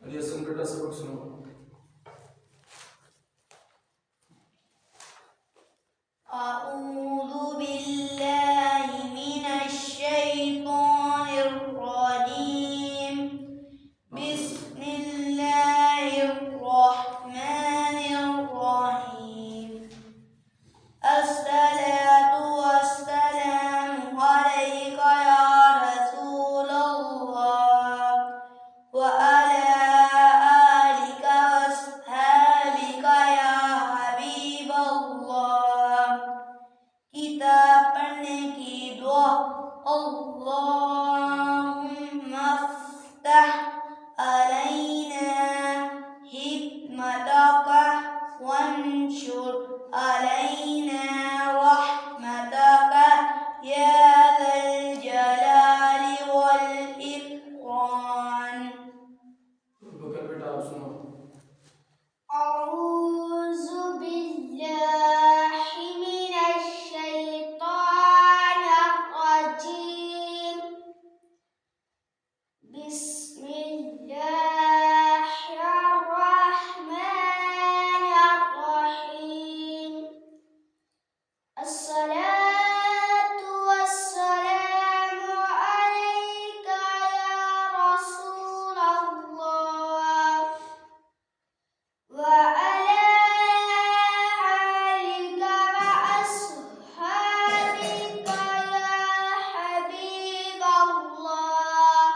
अली हसन बेटा सबक सुनो। أعوذ بالله من الشيطان الرجيم بسم الله الرحمن الرحيم الصلاة والسلام عليك يا رسول الله وعلى آلك وأصحابك يا हबीब अल्लाह। किताब पढ़ने की दुआ अल्लाहुम्मा फ़्तह अलैना हिकमतक वंशुर अलैना रहमतक या ज़ल जलाली वल इकराम। बकर बेटा आप सुनो। أعوذ بالله من الشيطان الرجيم بسم الله الرحمن الرحيم الصلاة والسلام عليك يا رسول الله وعلى آلك وأصحابك يا हबीब अल्लाह।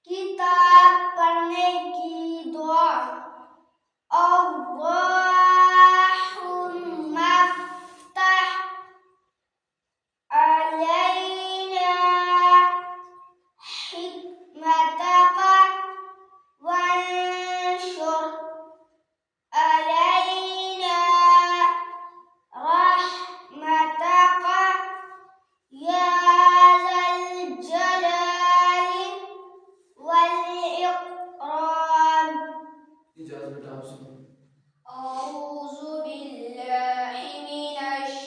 किताब पढ़ने की दुआ अल्लाहुम्मा फ़्तह अलैना हिकमतक वंशुर अलैना रहमतक या ज़ल जलाली वल इकराम। इजाज़त बेटा आप सुनो। أعوذ بالله من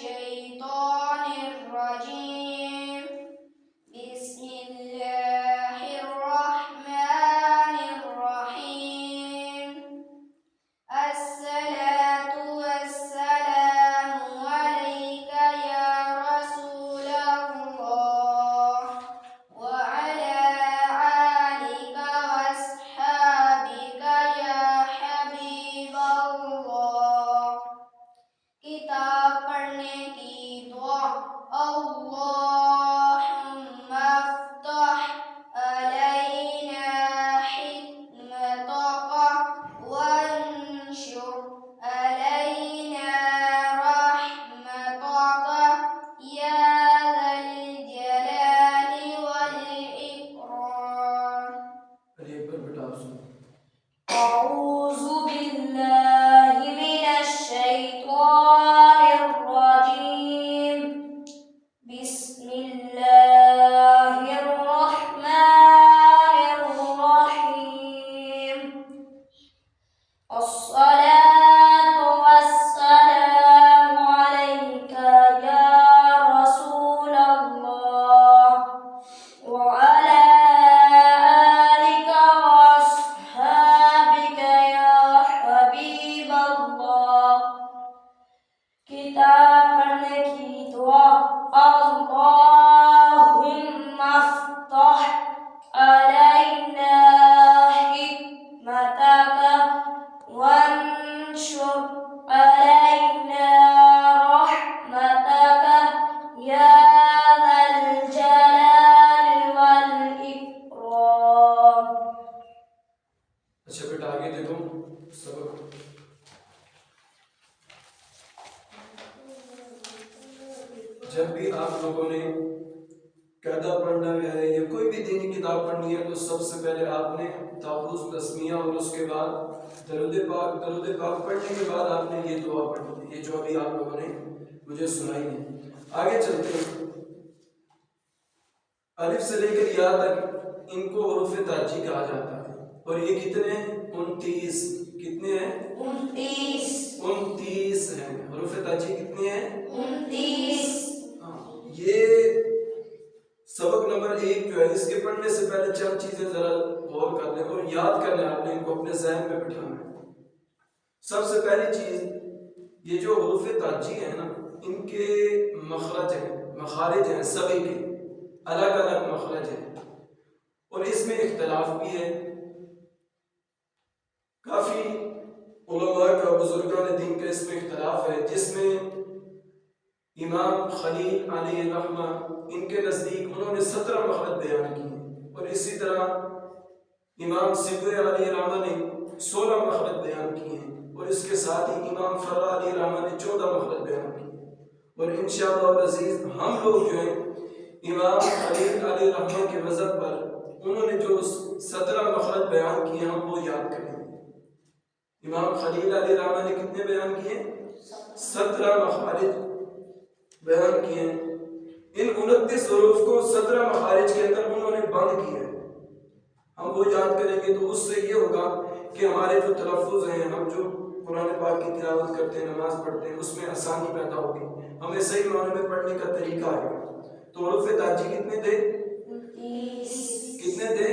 الشيطان الرجيم بسم الله الرحمن الرحيم الصلاة والسلام عليك يا رسول الله وعلى آلك وأصحابك يا हबीब अल्लाह। किताब पढ़ने की दुआ अल्लाहुम्मा फ़्तह अलैना हिकमतक वंशुर अलैना रहमतक या ज़ल जलाली वल इकराम। अली अकबर बेटा आप सुनो। أعوذ بالله من الشيطان الرجيم بسم الله الرحمن الرحيم الصلاة والسلام عليك يا رسول الله وعلى آلك وأصحابك يا हबीब अल्लाह। किताब पढ़ने की दुआ अल्लाहुम्मा फ़्तह अलैना हिकमतक वंशुर अलैना रहमतक या ज़ल जलाली वल इकराम। अच्छा बेटा आगे देखो सबक। जब भी आप लोगों ने कायदा पढ़ना है या कोई भी दीनी किताब पढ़नी है तो सबसे पहले आपने तावुज़ तस्मिया और उसके बाद दरूद पाक पढ़ने के बाद आपने ये दुआ पढ़नी है, ये जो अभी आप लोगों ने मुझे सुनाई है। आगे चलते हैं। अलिफ से लेकर या तक इनको हुरूफ ताजी कहा जाता है और ये कितने हैं? 29। कितने हैं? 29 हैं। हुरूफ ताजी कितने हैं? 29। हाँ, ये सबक नंबर 1 जो है, इसके पढ़ने से पहले चंद चीजें जरा गौर कर लें और याद कर लें, आपने इनको अपने जहन में बिठाना है। सबसे पहली चीज, ये जो हुरूफ ताजी है ना, इनके मखरज हैं, मखारिज हैं, सभी के अलग अलग मखरज हैं और इसमें इख्तलाफ भी है। काफी उलमा का, बुजुर्गान दीन का इसमें इख्तलाफ है, जिसमें इमाम खलील अलैहिर्रहमा, इनके नज़दीक उन्होंने 17 मखरज बयान किए और इसी तरह इमाम सिबवी अलैहिर्रहमा ने 16 मखरज बयान किए हैं और इसके साथ ही इमाम फर्रा अलैहिर्रहमा ने 14 मखरज बयान किए। और इंशाअल्लाह अज़ीज़ हम लोग जो हैं इमाम खलील अलैहिर्रहमा के मज़हब पर उन्होंने जो 17 मखरज बयान किए हम वो याद करेंगे। इमाम खलील अलैहिर्रहमा ने कितने बयान किए? 17 मखारिज बयान किए। इन 29 हरूफ को 17 मखारिज के अंदर उन्होंने बंद किया। हम वो याद करेंगे तो उससे ये होगा कि हमारे जो तलफ़ुज़ हैं, हम जो कुरान पाक की तिलावत करते हैं, नमाज पढ़ते हैं, उसमें आसानी पैदा होगी, हमें सही मायने में पढ़ने का तरीका आएगा। तो हुरूफ ताजी कितने थे? 29। कितने थे?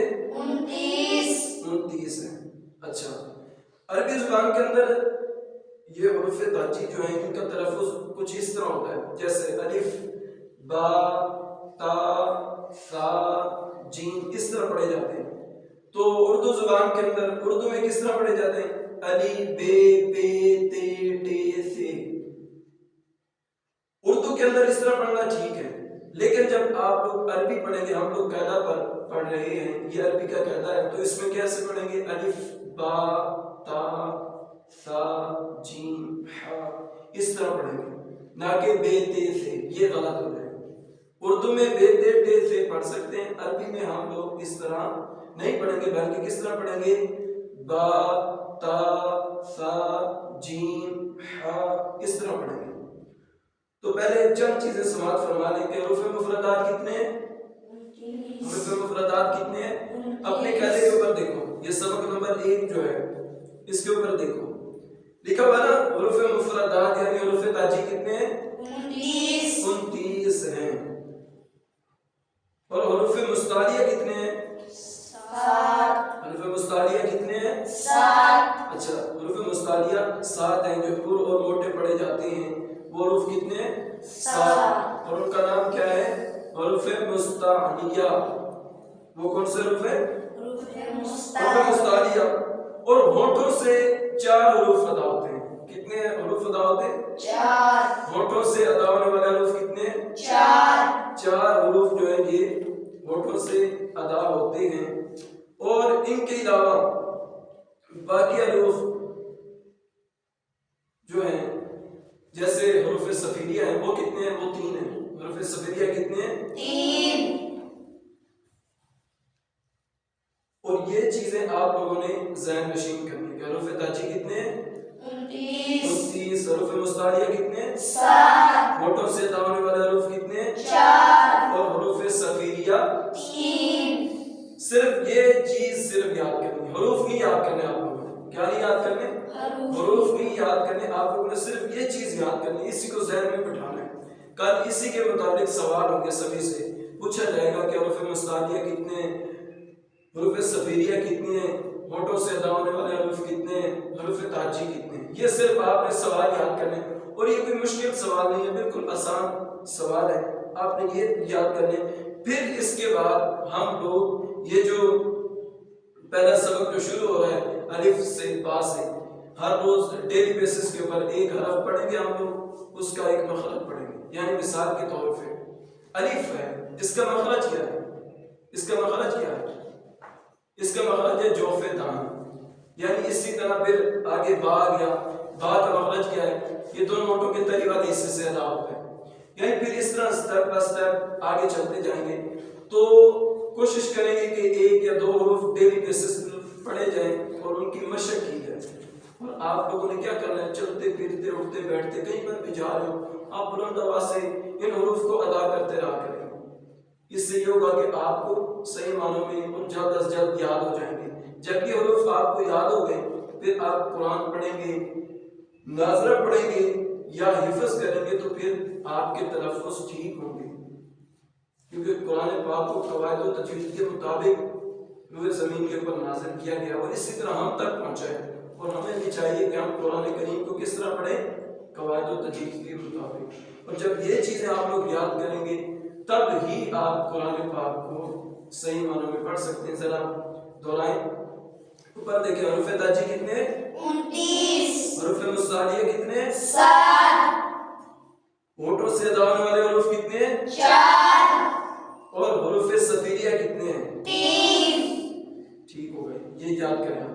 29 है। अच्छा, अरबी जुबान के अंदर ये हुरूफ ताजी जो है, इनका तलफ़ुज़ कुछ इस तरह होता है, जैसे अलिफ, बा, ता, सा, जीम, इस तरह पढ़े जाते हैं। तो उर्दू जुबान के अंदर उर्दू में किस तरह पढ़े जाते हैं? अली, बे, पे, ते, टे, से। उर्दू के अंदर इस तरह पढ़ना ठीक है, लेकिन जब आप लोग अरबी पढ़ेंगे, हम लोग कायदा पर पढ़ रहे हैं, ये अरबी का कायदा है, तो इसमें कैसे पढ़ेंगे? अलिफ, बा, ता, सा, जीम, हा, इस तरह पढ़ेंगे, ना कि बे, ते, से। ये गलत हो जाएगा। उर्दू में बे, ते, टे से पढ़ सकते हैं, अरबी में हम लोग इस तरह नहीं पढ़ेंगे, बल्कि किस तरह पढ़ेंगे? बा, ता, सा, जीम, हा, इस तरह पढ़ेंगे। तो पहले चंद चीजें समाप्त फरमा लें कि हुरूफ मुफरदात कितने हैं? हुरूफ मुफरदात कितने हैं? अपने कायदे के ऊपर देखो, ये सबक नंबर 1 जो है, इसके ऊपर देखो, लिखा हुआ ना हुरूफ मुफरदात यानी हुरूफ ताजी कितने हैं? 29 हैं। और हुरूफ मुस्तालिया कितने हैं? 7। हुरूफ मुस्तालिया कितने हैं? 7। अच्छा, हुरूफ मुस्तालिया 7 हैं, जो पुर और मोटे पढ़े जाते हैं, वो हुरूफ कितने? 7। और उनका नाम क्या है? हुरूफ मुस्तालिया। वो कौन से हुरूफ है? हुरूफ मुस्तालिया। और होठों से 4 हुरूफ अदा होते हैं। कितने हुरूफ अदा होते हैं? 4। होठों से अदा होने वाले हुरूफ कितने? 4 हुरूफ जो है ये होठों से अदा होते हैं। और इनके अलावा बाकी हुरूफ जो हैं, जैसे हुरूफ सफीरिया है, वो कितने हैं? वो 3 हैं। हुरूफ सफीरिया कितने हैं? 3। और ये चीजें आप लोगों ने ज़हन नशीन करनी है। हुरूफ ताजी कितने हैं? 29। हुरूफ मुस्तालिया कितने? 7। होठों से अदा होने वाले हुरूफ कितने? 4। और हुरूफ सफीरिया 3। सिर्फ ये चीज सिर्फ याद करनी है, हुरूफ नहीं याद करने आप लोगों ने। क्या नहीं याद करने? हुरूफ नहीं याद करने, आप लोगों ने सिर्फ ये चीज याद करनी है, इसी को ज़हन में बिठाना है। कल इसी के मुताबिक सवाल होंगे, सभी से पूछा जाएगा कि हुरूफ मुस्तालिया कितने, हुरूफ सफीरिया कितने, होठों से अदा होने वाले हुरूफ कितने, हुरूफ ताजी कितने। ये सिर्फ आपने सवाल याद करने, और ये कोई मुश्किल सवाल नहीं है, बिल्कुल आसान सवाल है, आपने ये याद करने। फिर इसके बाद हम लोग ये जो पहला सबक जो शुरू हो रहा है अलिफ से बा से, हर रोज डेली बेसिस के ऊपर एक हरफ पढ़ेंगे हम लोग, उसका एक मखरज पढ़ेंगे। यानी मिसाल के तौर पे अलिफ है, इसका मखरज क्या है? इसका मखरज क्या है? इसका मखरज है जोफे दान। यानी इसी तरह फिर आगे बा आ गया, बा का मखरज क्या है? ये दोनों होठों के तली वाले हिस्से से अदा होता है। यानी फिर इस तरह स्टेप बाय स्टेप आगे चलते जाएंगे। तो कोशिश करेंगे कि 1 या 2 हुरूफ डेली बेसिस पर पढ़े जाएं और उनकी मशक की जाए। और आप लोगों ने क्या करना है? चलते फिरते उठते बैठते कहीं पर भी जा रहे हो, आप बुलंद आवाज से इन हुरूफ को अदा करते रहा करें। इससे ये होगा कि आपको सही मानों में और जल्द से जल्द याद हो जाएंगे। जब ये हुरूफ आपको याद हो गए, फिर आप कुरान पढ़ेंगे, नाज़रा पढ़ेंगे या हिफ्ज़ करेंगे, तो फिर आपके तलफ़्फ़ुज़ ठीक होंगे। क्योंकि कुरान पाक को कवायद और तजवीद के मुताबिक रूए ज़मीन के ऊपर नाज़िल किया गया और इसी तरह हम तक पहुँचाए। और हमें भी चाहिए कि हम कुरान करीम को किस तरह पढ़ें, कवायद और तजवीद के मुताबिक। और जब ये चीज़ें आप लोग याद करेंगे तब ही आप कुरान पाक को सही मानों में पढ़ सकते हैं। ज़रा दोहराएं, ऊपर देखिए, हरूफ ताजी कितने? 29। हरूफ मुस्तालिया कितने? 7। होठों से अदा होने वाले हरूफ कितने? 4। और हरूफ सफीरिया कितने हैं? 3। ठीक हो गए, ये याद करें आप।